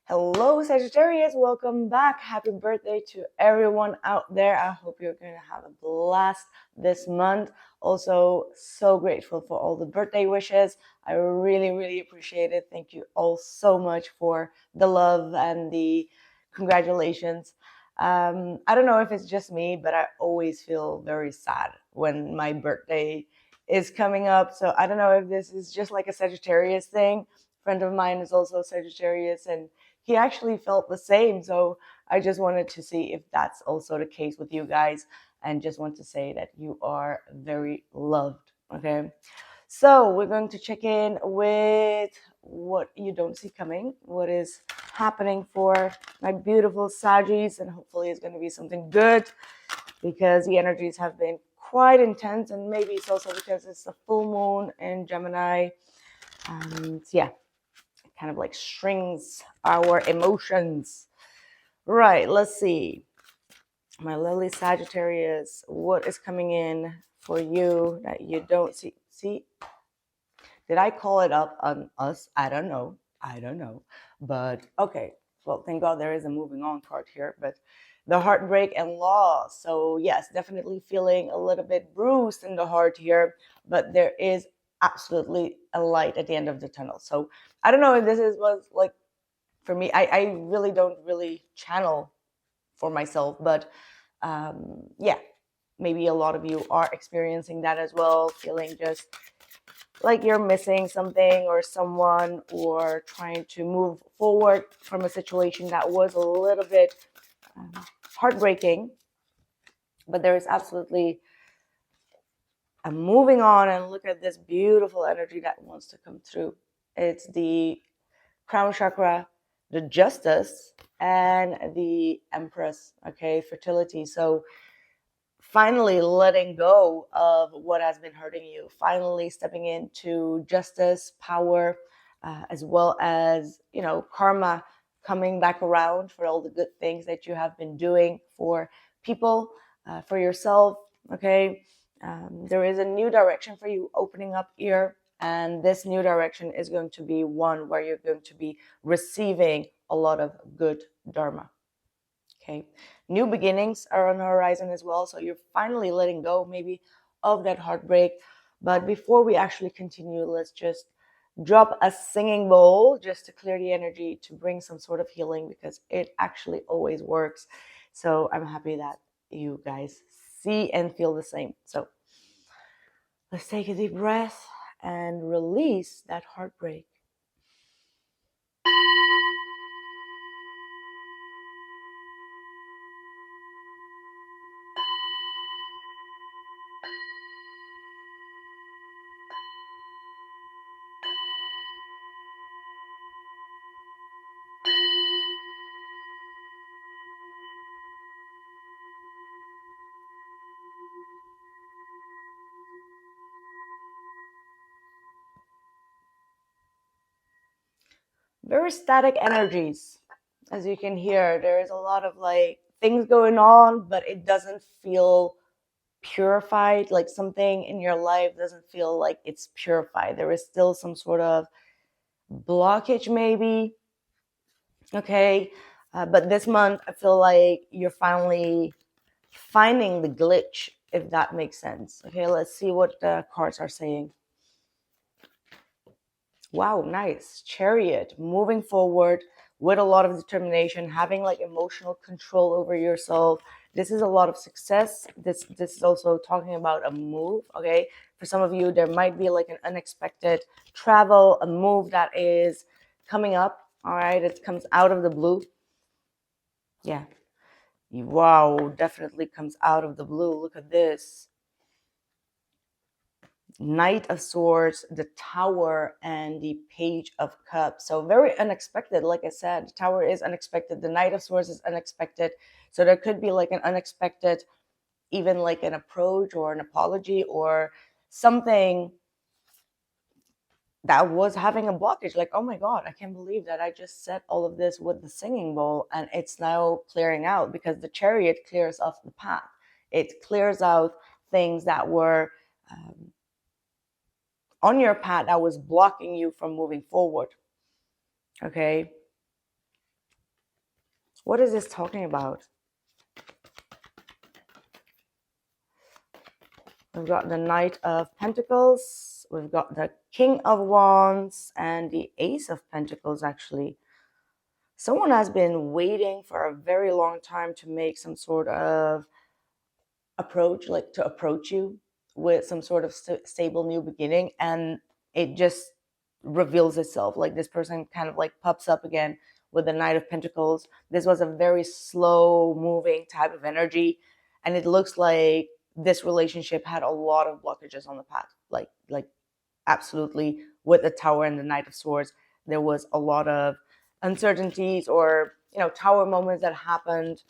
Hello, Sagittarius. Welcome back. Happy birthday to everyone out there. I hope you're going to have a blast this month. Also, so grateful for all the birthday wishes. I really appreciate it. Thank you all so much for the love and the congratulations. I don't know if it's just me, but I always feel very sad when my birthday is coming up. So I don't know if this is just like a Sagittarius thing. A friend of mine is also Sagittarius, and he actually felt the same. So I just wanted to see if that's also the case with you guys, and just want to say that you are very loved. Okay. So we're going to check in with what you don't see coming, what is happening for my beautiful Sagis, and hopefully it's going to be something good because the energies have been quite intense, and maybe it's also because it's the full moon in Gemini. And yeah, kind of like strings our emotions. Right, let's see. My lovely Sagittarius, what is coming in for you that you don't see? See, did I call it up on us? I don't know. But okay. Well, thank God there is a moving on card here. But the heartbreak and loss. So yes, definitely feeling a little bit bruised in the heart here. But there is absolutely a light at the end of the tunnel. So I don't know if was like for me. I really don't really channel for myself. But yeah, maybe a lot of you are experiencing that as well. Feeling just like you're missing something or someone, or trying to move forward from a situation that was a little bit heartbreaking, but there is absolutely a moving on. And look at this beautiful energy that wants to come through. It's the crown chakra, the justice, and the empress. Okay, fertility. So finally letting go of what has been hurting you, finally stepping into justice, power, as well as, karma coming back around for all the good things that you have been doing for people, for yourself. Okay. There is a new direction for you opening up here. And this new direction is going to be one where you're going to be receiving a lot of good dharma. Okay, new beginnings are on the horizon as well. So you're finally letting go maybe of that heartbreak. But before we actually continue, let's just drop a singing bowl just to clear the energy, to bring some sort of healing, because it actually always works. So I'm happy that you guys see and feel the same. So let's take a deep breath and release that heartbreak. Very static energies. As you can hear, there is a lot of like things going on, but it doesn't feel purified. Like something in your life doesn't feel like it's purified. There is still some sort of blockage, maybe. Okay. But this month, I feel like you're finally finding the glitch, if that makes sense. Okay, let's see what the cards are saying. Wow, nice. Chariot, moving forward with a lot of determination, having like emotional control over yourself. This is a lot of success. This is also talking about a move, okay? For some of you, there might be like an unexpected travel, a move that is coming up, all right? It comes out of the blue. Yeah. Wow, definitely comes out of the blue. Look at this. Knight of Swords, the Tower, and the Page of Cups. So very unexpected. Like I said, the Tower is unexpected. The Knight of Swords is unexpected. So there could be like an unexpected, even like an approach or an apology or something that was having a blockage. Like, oh my God, I can't believe that I just said all of this with the singing bowl and it's now clearing out, because the Chariot clears off the path. It clears out things that were on your path that was blocking you from moving forward. Okay. What is this talking about? We've got the Knight of Pentacles, we've got the King of Wands, and the Ace of Pentacles, actually. Someone has been waiting for a very long time to make some sort of approach, like to approach you with some sort of stable new beginning, and it just reveals itself. Like this person kind of like pops up again with the Knight of Pentacles. This was a very slow moving type of energy, and it looks like this relationship had a lot of blockages on the path. Like absolutely, with the Tower and the Knight of Swords, there was a lot of uncertainties or, you know, tower moments that happened.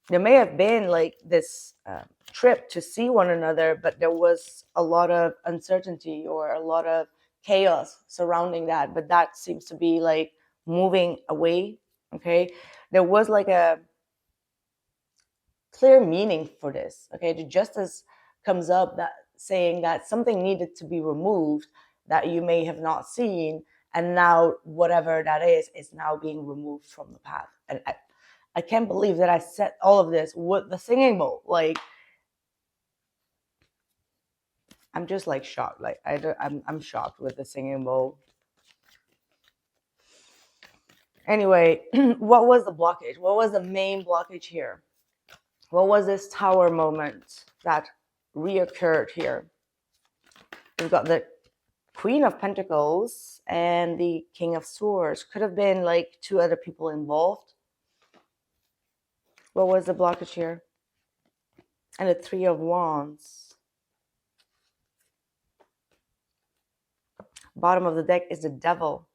There may have been like this trip to see one another, but there was a lot of uncertainty or a lot of chaos surrounding that. But that seems to be like moving away. Okay, there was like a clear meaning for this. Okay, the justice comes up, that saying that something needed to be removed that you may have not seen, and now whatever that is now being removed from the path. And I can't believe that I said all of this with the singing bowl. Like, I'm just like shocked. Like I'm shocked with the singing bowl. Anyway, what was the blockage? What was the main blockage here? What was this tower moment that reoccurred here? We've got the Queen of Pentacles and the King of Swords. Could have been like two other people involved. What was the blockage here? And the Three of Wands. Bottom of the deck is the Devil.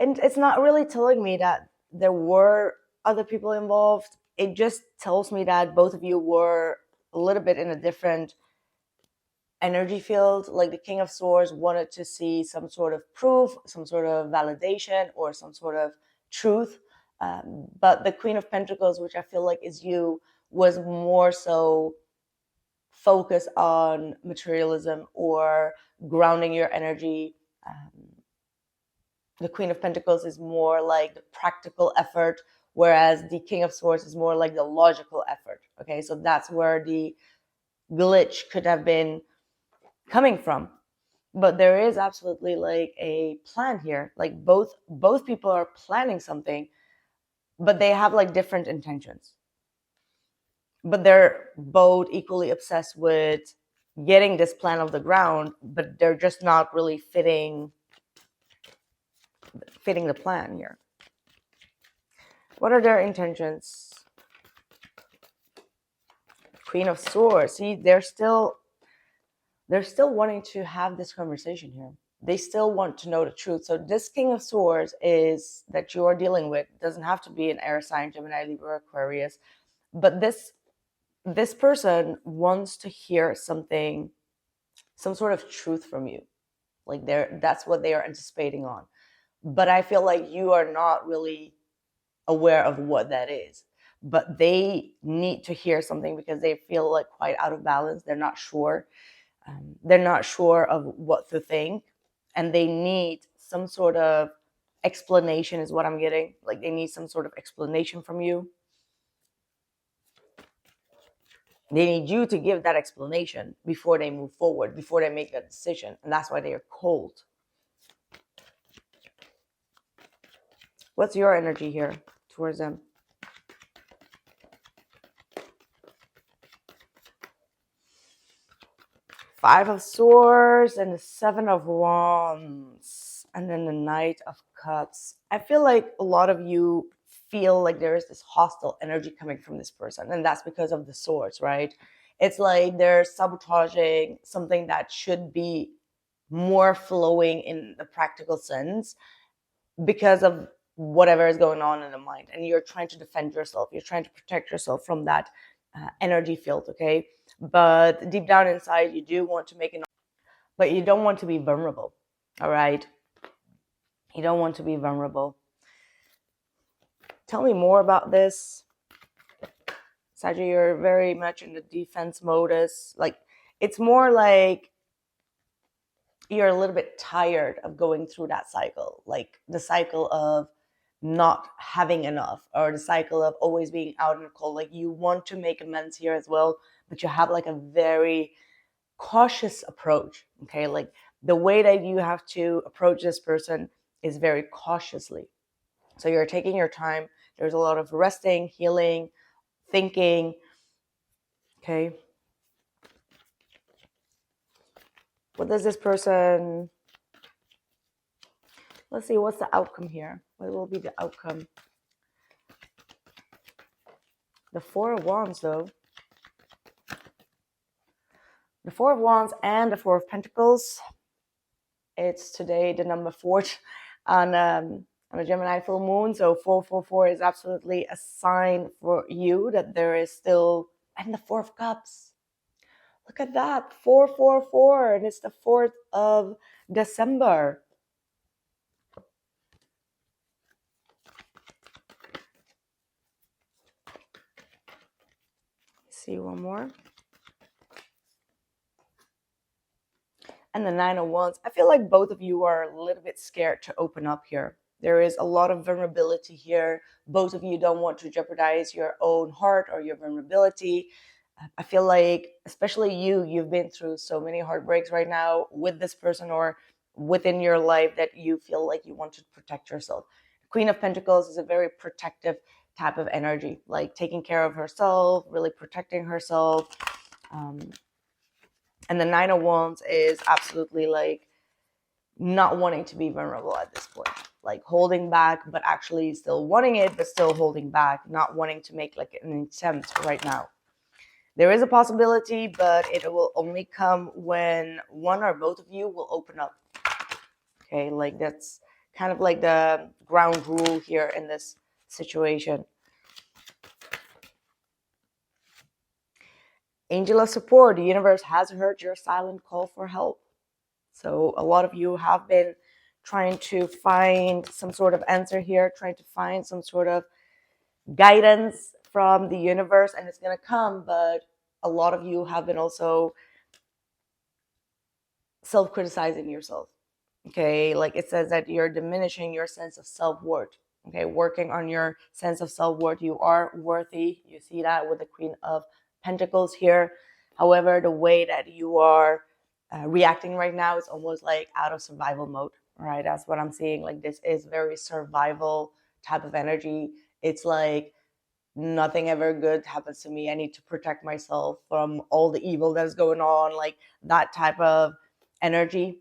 And it's not really telling me that there were other people involved. It just tells me that both of you were a little bit in a different energy field. Like the King of Swords wanted to see some sort of proof, some sort of validation, or some sort of truth. But the Queen of Pentacles, which I feel like is you, was more so focused on materialism or grounding your energy. The Queen of Pentacles is more like the practical effort, whereas the King of Swords is more like the logical effort. Okay, so that's where the glitch could have been coming from. But there is absolutely like a plan here. Like both people are planning something, but they have like different intentions. But they're both equally obsessed with getting this plan off the ground, but they're just not really fitting the plan here. What are their intentions? Queen of Swords. See, they're still wanting to have this conversation here. They still want to know the truth. So this King of Swords is that you're dealing with doesn't have to be an air sign, Gemini, Libra, Aquarius, but this person wants to hear something, some sort of truth from you. Like that's what they are anticipating on. But I feel like you are not really aware of what that is. But they need to hear something because they feel like quite out of balance. They're not sure. They're not sure of what to think. And they need some sort of explanation is what I'm getting. Like they need some sort of explanation from you. They need you to give that explanation before they move forward, before they make that decision. And that's why they are cold. What's your energy here towards them? Five of Swords and the Seven of Wands. And then the Knight of Cups. I feel like a lot of you feel like there is this hostile energy coming from this person. And that's because of the swords, right? It's like they're sabotaging something that should be more flowing in the practical sense because of whatever is going on in the mind. And you're trying to defend yourself. You're trying to protect yourself from that energy field, okay? But deep down inside, you do want to make an... But you don't want to be vulnerable, all right? You don't want to be vulnerable. Tell me more about this. Sagittarius, you're very much in the defense modus. Like, it's more like you're a little bit tired of going through that cycle. Like, the cycle of not having enough, or the cycle of always being out in the cold. Like you want to make amends here as well, but you have like a very cautious approach. Okay, like the way that you have to approach this person is very cautiously. So you're taking your time. There's a lot of resting, healing, thinking. Okay, what does this person, let's see, what's the outcome here? What will be the outcome? The Four of Wands, though. The Four of Wands and the Four of Pentacles. It's today the number 4 on a Gemini full moon. So 444 is absolutely a sign for you that there is still, and the Four of Cups. Look at that, 444, and it's the 4th of December. See one more. And the Nine of Wands. I feel like both of you are a little bit scared to open up here. There is a lot of vulnerability here. Both of you don't want to jeopardize your own heart or your vulnerability. I feel like, especially you've been through so many heartbreaks right now with this person or within your life that you feel like you want to protect yourself. Queen of Pentacles is a very protective type of energy, like taking care of herself, really protecting herself. And the Nine of Wands is absolutely like not wanting to be vulnerable at this point, like holding back, but actually still wanting it, but still holding back, not wanting to make like an attempt right now. There is a possibility, but it will only come when one or both of you will open up. Okay, like that's kind of like the ground rule here in this situation. Angel of support. The universe has heard your silent call for help. So a lot of you have been trying to find some sort of answer here, trying to find some sort of guidance from the universe, and it's going to come, but a lot of you have been also self-criticizing yourself. Okay, like it says that you're diminishing your sense of self-worth. Okay, working on your sense of self-worth. You are worthy. You see that with the Queen of Pentacles here. However, the way that you are reacting right now is almost like out of survival mode, right? That's what I'm seeing. Like this is very survival type of energy. It's like nothing ever good happens to me. I need to protect myself from all the evil that's going on, like that type of energy.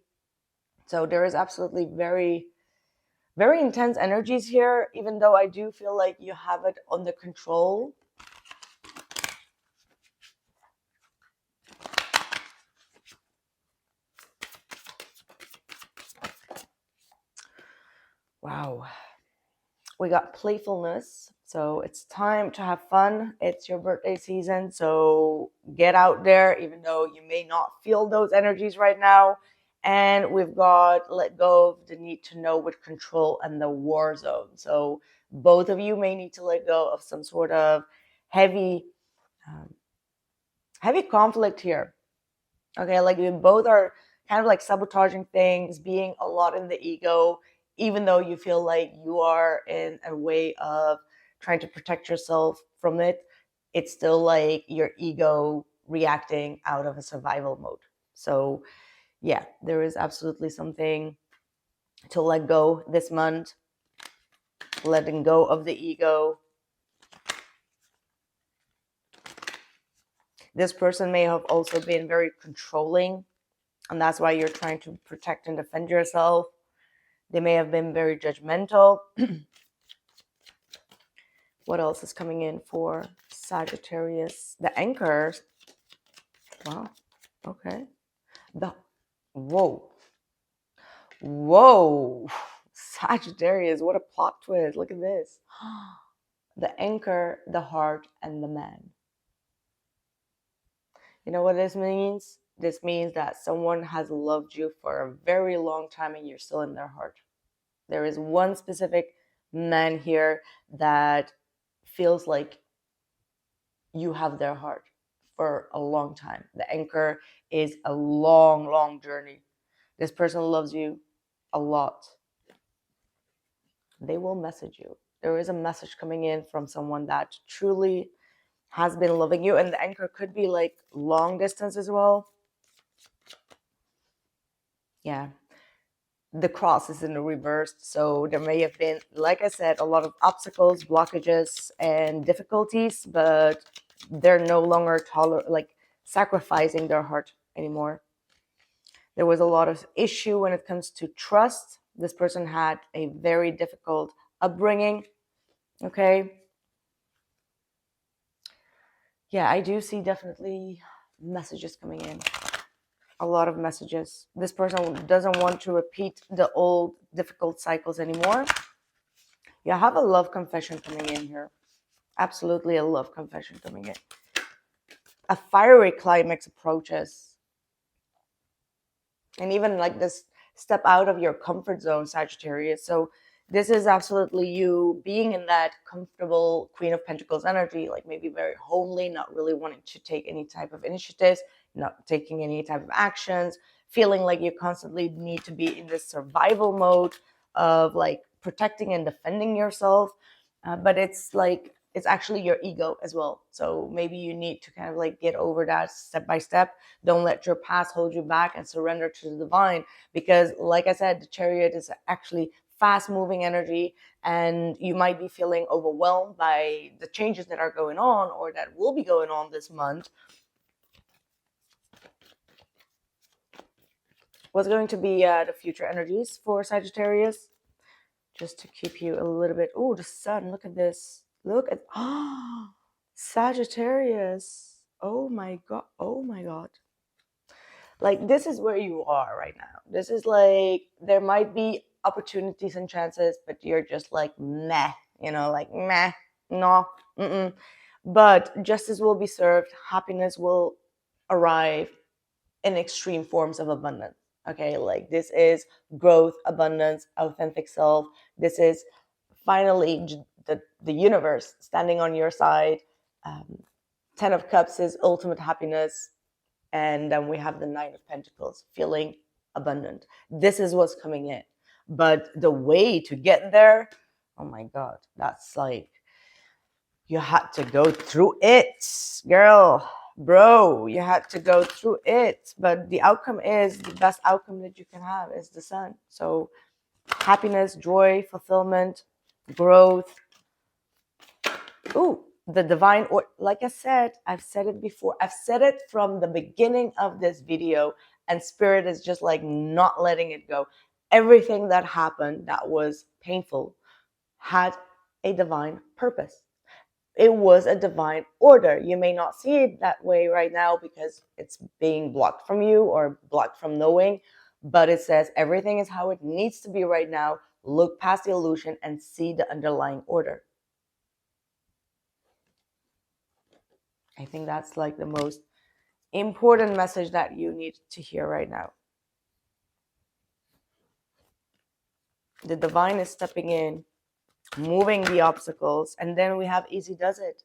So there is absolutely very, very intense energies here, even though I do feel like you have it under control. Wow. We got playfulness. So it's time to have fun. It's your birthday season. So get out there, even though you may not feel those energies right now. And we've got let go of the need to know with control and the war zone. So both of you may need to let go of some sort of heavy conflict here. Okay, like you both are kind of like sabotaging things, being a lot in the ego, even though you feel like you are in a way of trying to protect yourself from it. It's still like your ego reacting out of a survival mode. So yeah, there is absolutely something to let go this month, letting go of the ego. This person may have also been very controlling, and that's why you're trying to protect and defend yourself. They may have been very judgmental. What else is coming in for Sagittarius? The Anchor. Wow. Okay. Whoa. Sagittarius, what a plot twist. Look at this. The Anchor, the Heart, and the Man. You know what this means? This means that someone has loved you for a very long time and you're still in their heart. There is one specific man here that feels like you have their heart for a long time. The Anchor is a long, long journey. This person loves you a lot. they will message you. There is a message coming in from someone that truly has been loving you, and the anchor could be like long distance as well. Yeah, the cross is in the reverse, so there may have been, like I said, a lot of obstacles, blockages, and difficulties, but they're no longer sacrificing their heart anymore. There was a lot of issue when it comes to trust. This person had a very difficult upbringing. Okay. Yeah, I do see definitely messages coming in. A lot of messages. This person doesn't want to repeat the old difficult cycles anymore. You have a love confession coming in here. Absolutely a love confession coming in. A fiery climax approaches. And even like this step out of your comfort zone, Sagittarius. So this is absolutely you being in that comfortable Queen of Pentacles energy, like maybe very homely, not really wanting to take any type of initiatives, not taking any type of actions, feeling like you constantly need to be in this survival mode of like protecting and defending yourself. But it's like, it's actually your ego as well. So maybe you need to kind of like get over that step by step. Don't let your past hold you back and surrender to the divine. Because like I said, the Chariot is actually fast moving energy, and you might be feeling overwhelmed by the changes that are going on or that will be going on this month. What's going to be the future energies for Sagittarius? Just to keep you a little bit. Oh, the sun. Look at this. Look at Sagittarius. Oh my god. Oh my god. Like, this is where you are right now. This is like, there might be opportunities and chances, but you're just like meh, like meh, no, but justice will be served. Happiness will arrive in extreme forms of abundance. Okay, like this is growth, abundance, authentic self. This is finally the universe standing on your side. 10 of Cups is ultimate happiness. And then we have the Nine of Pentacles, feeling abundant. This is what's coming in. But the way to get there, oh my God, that's like, you had to go through it, girl, bro. You had to go through it. But the outcome is, the best outcome that you can have is the sun. So happiness, joy, fulfillment, growth. Ooh, the divine, or like I said, I've said it before. I've said it from the beginning of this video, and spirit is just like not letting it go. Everything that happened that was painful had a divine purpose. It was a divine order. You may not see it that way right now because it's being blocked from you or blocked from knowing, but it says everything is how it needs to be right now. Look past the illusion and see the underlying order. I think that's like the most important message that you need to hear right now. The divine is stepping in, moving the obstacles, and then we have easy does it.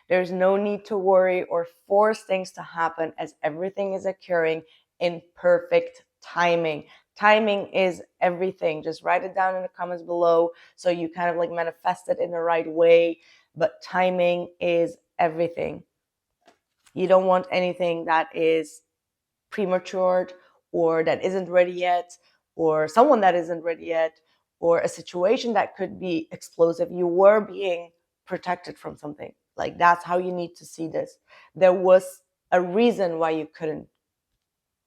There's no need to worry or force things to happen, as everything is occurring in perfect timing. Timing is everything. Just write it down in the comments below so you kind of like manifest it in the right way. But timing is everything. You don't want anything that is premature or that isn't ready yet, or someone that isn't ready yet, or a situation that could be explosive. You were being protected from something. Like, that's how you need to see this. There was a reason why you couldn't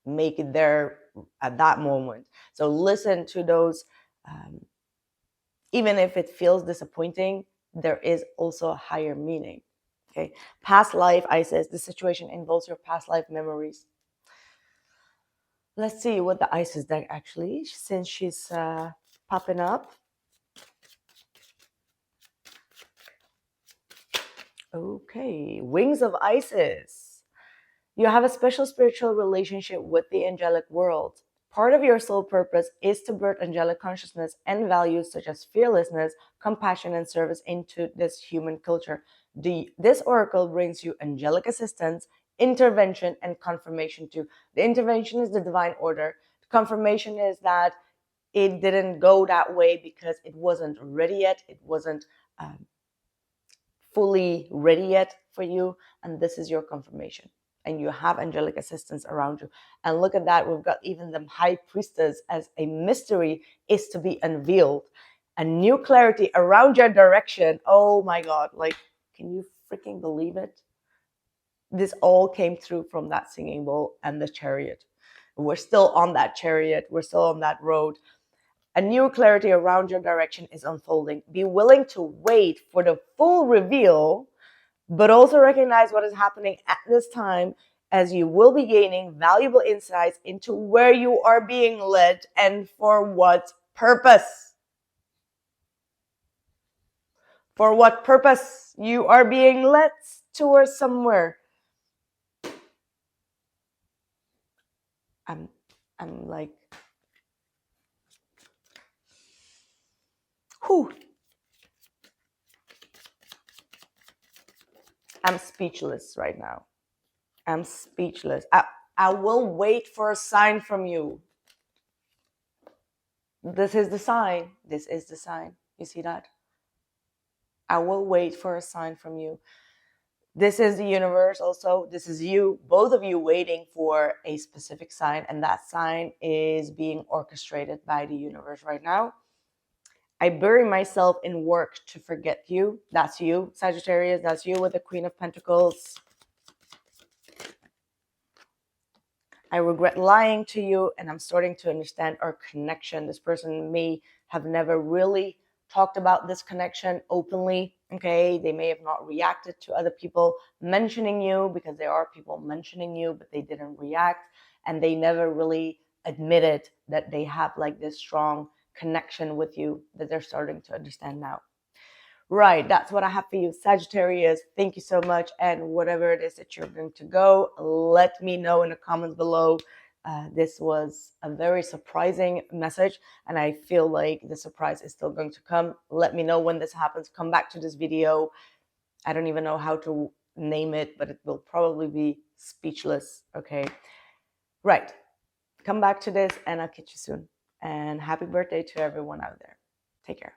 make it there at that moment. So listen to those. Even if it feels disappointing, there is also a higher meaning. Okay, past life, I says the situation involves your past life memories. Let's see what the Isis deck actually, since she's popping up. Okay, Wings of Isis. You have a special spiritual relationship with the angelic world. Part of your soul purpose is to birth angelic consciousness and values such as fearlessness, compassion, and service into this human culture. This oracle brings you angelic assistance, intervention, and confirmation too. The intervention is the divine order. The confirmation is that it didn't go that way because it wasn't ready yet. It wasn't fully ready yet for you. And this is your confirmation. And you have angelic assistance around you. And look at that. We've got even the high priestess as a mystery is to be unveiled. A new clarity around your direction. Oh my God. Like, can you freaking believe it? This all came through from that singing bowl and the chariot. We're still on that chariot. We're still on that road. A new clarity around your direction is unfolding. Be willing to wait for the full reveal, but also recognize what is happening at this time, as you will be gaining valuable insights into where you are being led and for what purpose. For what purpose you are being led towards somewhere. I'm like, whew. I'm speechless right now. I'm speechless. I will wait for a sign from you. This is the sign. This is the sign. You see that? I will wait for a sign from you. This is the universe also. This is you, both of you waiting for a specific sign. And that sign is being orchestrated by the universe right now. I bury myself in work to forget you. That's you, Sagittarius. That's you with the Queen of Pentacles. I regret lying to you, and I'm starting to understand our connection. This person may have never really talked about this connection openly, okay? They may have not reacted to other people mentioning you, because there are people mentioning you, but they didn't react, and they never really admitted that they have like this strong connection with you that they're starting to understand now. Right, that's what I have for you, Sagittarius. Thank you so much. And whatever it is that you're going to go, let me know in the comments below. This was a very surprising message, and I feel like the surprise is still going to come. Let me know when this happens. Come back to this video. I don't even know how to name it, but it will probably be speechless. Okay, right. Come back to this, and I'll catch you soon. And happy birthday to everyone out there. Take care.